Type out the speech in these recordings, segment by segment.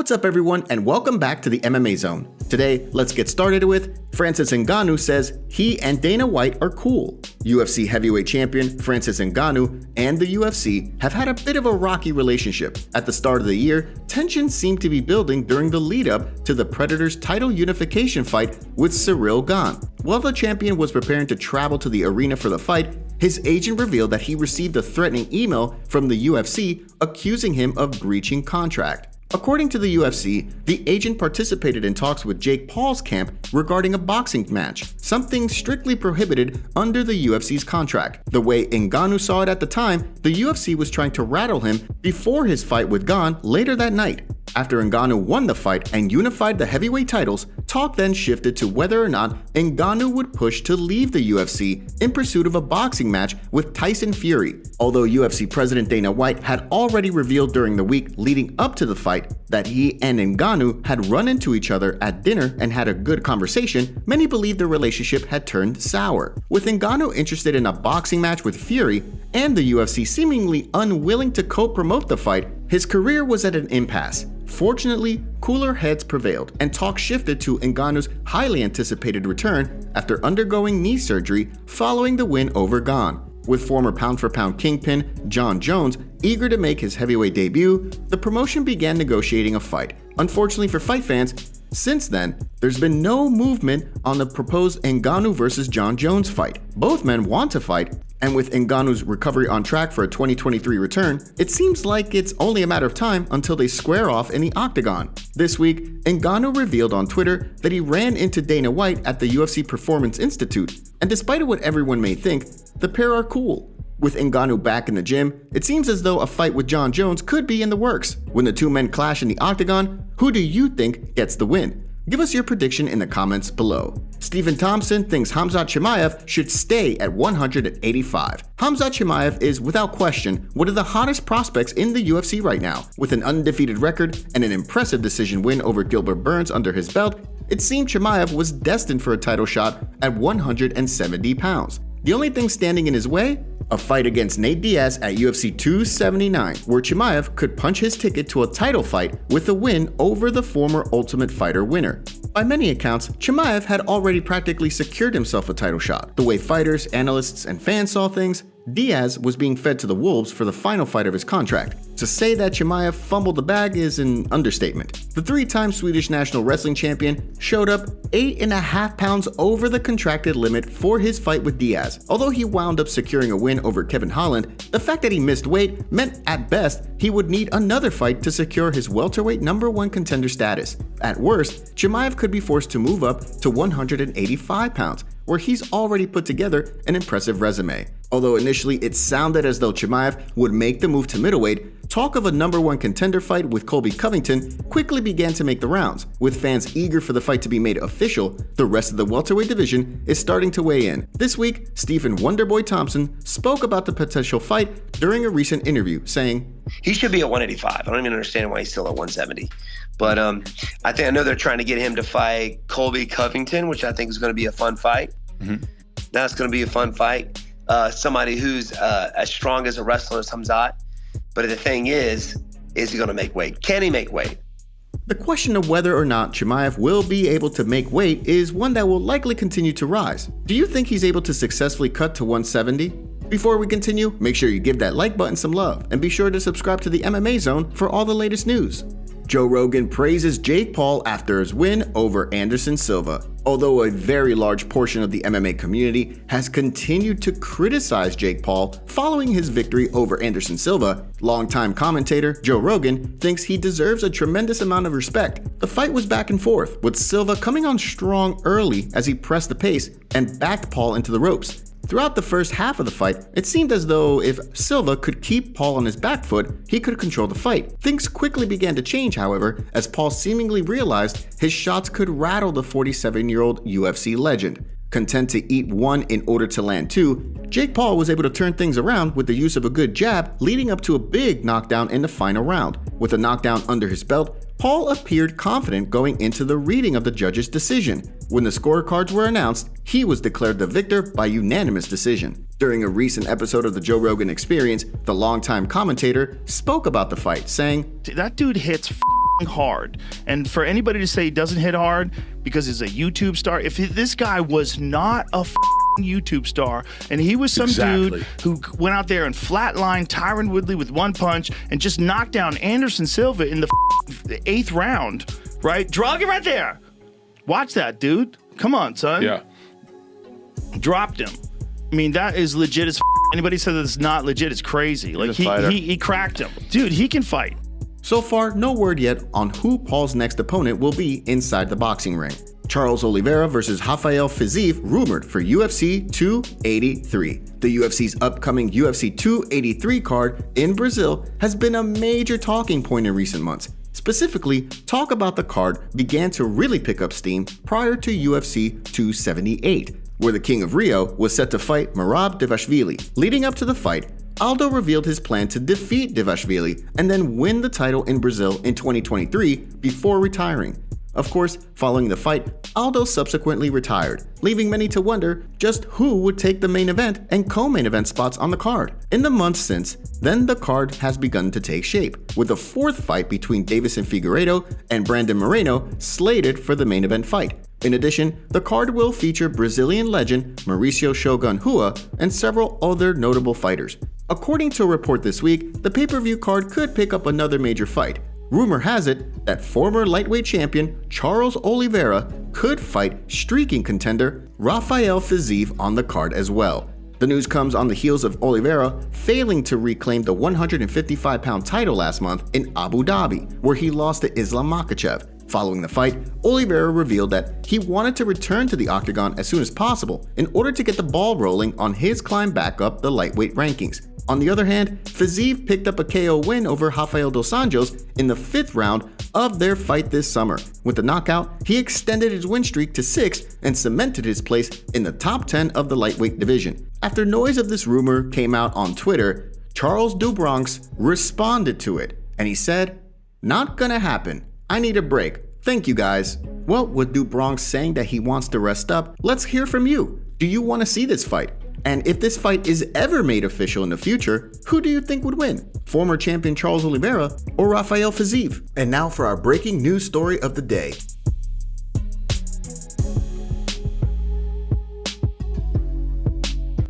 What's up everyone and welcome back to the MMA Zone. Today, let's get started with Francis Ngannou says he and Dana White are cool. UFC heavyweight champion Francis Ngannou and the UFC have had a bit of a rocky relationship. At the start of the year, tensions seemed to be building during the lead up to the Predators title unification fight with Ciryl Gane. While the champion was preparing to travel to the arena for the fight, his agent revealed that he received a threatening email from the UFC accusing him of breaching contract. According to the UFC, the agent participated in talks with Jake Paul's camp regarding a boxing match, something strictly prohibited under the UFC's contract. The way Ngannou saw it at the time, the UFC was trying to rattle him before his fight with Gane later that night. After Ngannou won the fight and unified the heavyweight titles, talk then shifted to whether or not Ngannou would push to leave the UFC in pursuit of a boxing match with Tyson Fury. Although UFC President Dana White had already revealed during the week leading up to the fight that he and Ngannou had run into each other at dinner and had a good conversation, many believed the relationship had turned sour. With Ngannou interested in a boxing match with Fury and the UFC seemingly unwilling to co-promote the fight, his career was at an impasse. Fortunately, cooler heads prevailed, and talk shifted to Ngannou's highly anticipated return after undergoing knee surgery following the win over Gane. With former pound-for-pound kingpin Jon Jones eager to make his heavyweight debut, the promotion began negotiating a fight. Unfortunately for fight fans, since then, there's been no movement on the proposed Ngannou vs. Jon Jones fight. Both men want to fight, and with Ngannou's recovery on track for a 2023 return, it seems like it's only a matter of time until they square off in the octagon. This week, Ngannou revealed on Twitter that he ran into Dana White at the UFC Performance Institute, and despite what everyone may think, the pair are cool. With Ngannou back in the gym, it seems as though a fight with Jon Jones could be in the works. When the two men clash in the octagon, who do you think gets the win? Give us your prediction in the comments below. Stephen Thompson thinks Khamzat Chimaev should stay at 185. Khamzat Chimaev is, without question, one of the hottest prospects in the UFC right now. With an undefeated record and an impressive decision win over Gilbert Burns under his belt, it seemed Chimaev was destined for a title shot at 170 pounds. The only thing standing in his way? A fight against Nate Diaz at UFC 279, where Chimaev could punch his ticket to a title fight with a win over the former Ultimate Fighter winner. By many accounts, Chimaev had already practically secured himself a title shot. The way fighters, analysts, and fans saw things, Diaz was being fed to the wolves for the final fight of his contract. To say that Chimaev fumbled the bag is an understatement. The three-time Swedish national wrestling champion showed up 8.5 pounds over the contracted limit for his fight with Diaz. Although he wound up securing a win over Kevin Holland, the fact that he missed weight meant at best he would need another fight to secure his welterweight #1 contender status. At worst, Chimaev could be forced to move up to 185 pounds, where he's already put together an impressive resume. Although initially it sounded as though Chimaev would make the move to middleweight, talk of a #1 contender fight with Colby Covington quickly began to make the rounds. With fans eager for the fight to be made official, the rest of the welterweight division is starting to weigh in. This week, Stephen Wonderboy Thompson spoke about the potential fight during a recent interview, saying, "He should be at 185. I don't even understand why he's still at 170. But I know they're trying to get him to fight Colby Covington, which I think is going to be a fun fight. That's going to be a fun fight. Somebody who's as strong as a wrestler as Khamzat. But the thing is he going to make weight? Can he make weight?" The question of whether or not Chimaev will be able to make weight is one that will likely continue to rise. Do you think he's able to successfully cut to 170? Before we continue, make sure you give that like button some love and be sure to subscribe to the MMA Zone for all the latest news. Joe Rogan praises Jake Paul after his win over Anderson Silva. Although a very large portion of the MMA community has continued to criticize Jake Paul following his victory over Anderson Silva, longtime commentator Joe Rogan thinks he deserves a tremendous amount of respect. The fight was back and forth, with Silva coming on strong early as he pressed the pace and backed Paul into the ropes. Throughout the first half of the fight, it seemed as though if Silva could keep Paul on his back foot, he could control the fight. Things quickly began to change, however, as Paul seemingly realized his shots could rattle the 47-year-old UFC legend. Content to eat one in order to land two, Jake Paul was able to turn things around with the use of a good jab, leading up to a big knockdown in the final round. With a knockdown under his belt, Paul appeared confident going into the reading of the judge's decision. When the scorecards were announced, he was declared the victor by unanimous decision. During a recent episode of the Joe Rogan Experience, the longtime commentator spoke about the fight, saying, "That dude hits hard. And for anybody to say he doesn't hit hard because he's a YouTube star, if this guy was not a YouTube star and he was some dude who went out there and flatlined Tyron Woodley with one punch and just knocked down Anderson Silva in the 8th round, right? Drug it right there. Watch that, dude. Come on, son. Yeah. Dropped him. I mean, that is legit as anybody says it's not legit, it's crazy. Like he cracked him. Dude, he can fight. So far, no word yet on who Paul's next opponent will be inside the boxing ring. Charles Oliveira versus Rafael Fiziev rumored for UFC 283. The UFC's upcoming UFC 283 card in Brazil has been a major talking point in recent months. Specifically, talk about the card began to really pick up steam prior to UFC 278, where the King of Rio was set to fight Merab Dvalishvili. Leading up to the fight, Aldo revealed his plan to defeat Dvalishvili and then win the title in Brazil in 2023 before retiring. Of course, following the fight, Aldo subsequently retired, leaving many to wonder just who would take the main event and co-main event spots on the card. In the months since, then the card has begun to take shape, with a 4th fight between Davison Figueiredo and Brandon Moreno slated for the main event fight. In addition, the card will feature Brazilian legend Mauricio Shogun Rua and several other notable fighters. According to a report this week, the pay-per-view card could pick up another major fight. Rumor has it that former lightweight champion Charles Oliveira could fight streaking contender Rafael Fiziev on the card as well. The news comes on the heels of Oliveira failing to reclaim the 155-pound title last month in Abu Dhabi, where he lost to Islam Makhachev. Following the fight, Oliveira revealed that he wanted to return to the octagon as soon as possible in order to get the ball rolling on his climb back up the lightweight rankings. On the other hand, Fiziev picked up a KO win over Rafael dos Anjos in the 5th round of their fight this summer. With the knockout, he extended his win streak to 6 and cemented his place in the top 10 of the lightweight division. After noise of this rumor came out on Twitter, Charles do Bronx responded to it, and he said, "Not gonna happen. I need a break. Thank you guys." Well, with do Bronx saying that he wants to rest up, let's hear from you. Do you want to see this fight? And if this fight is ever made official in the future, who do you think would win? Former champion Charles Oliveira or Rafael Fiziev? And now for our breaking news story of the day.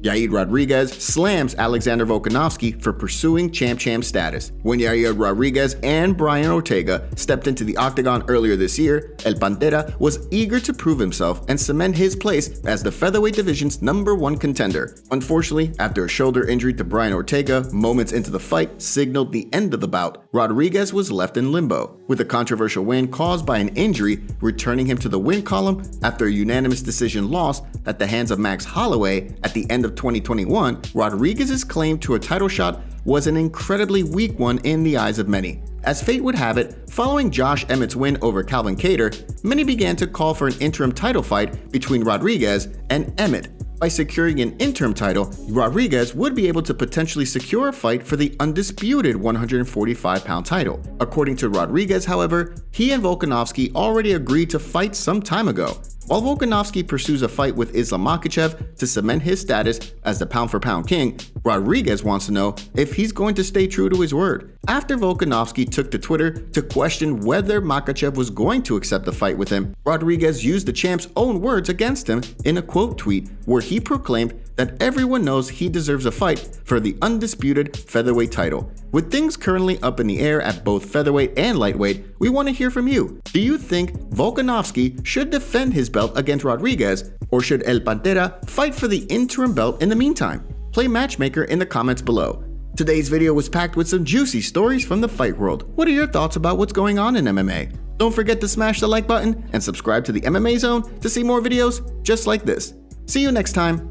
Yair Rodriguez slams Alexander Volkanovski for pursuing champ status. When Yair Rodriguez and Brian Ortega stepped into the octagon earlier this year, El Pantera was eager to prove himself and cement his place as the featherweight division's #1 contender. Unfortunately, after a shoulder injury to Brian Ortega moments into the fight signaled the end of the bout, Rodriguez was left in limbo, with a controversial win caused by an injury returning him to the win column after a unanimous decision loss at the hands of Max Holloway at the end of 2021. Rodriguez's claim to a title shot was an incredibly weak one in the eyes of many. As fate would have it, following Josh Emmett's win over Calvin Kattar, many began to call for an interim title fight between Rodriguez and Emmett. By securing an interim title, Rodriguez would be able to potentially secure a fight for the undisputed 145-pound title. According to Rodriguez, however, he and Volkanovski already agreed to fight some time ago. While Volkanovski pursues a fight with Islam Makhachev to cement his status as the pound-for-pound king, Rodriguez wants to know if he's going to stay true to his word. After Volkanovski took to Twitter to question whether Makhachev was going to accept the fight with him, Rodriguez used the champ's own words against him in a quote tweet where he proclaimed that everyone knows he deserves a fight for the undisputed featherweight title. With things currently up in the air at both featherweight and lightweight, we want to hear from you. Do you think Volkanovski should defend his belt against Rodriguez, or should El Pantera fight for the interim belt in the meantime? Play matchmaker in the comments below. Today's video was packed with some juicy stories from the fight world. What are your thoughts about what's going on in MMA? Don't forget to smash the like button and subscribe to the MMA Zone to see more videos just like this. See you next time.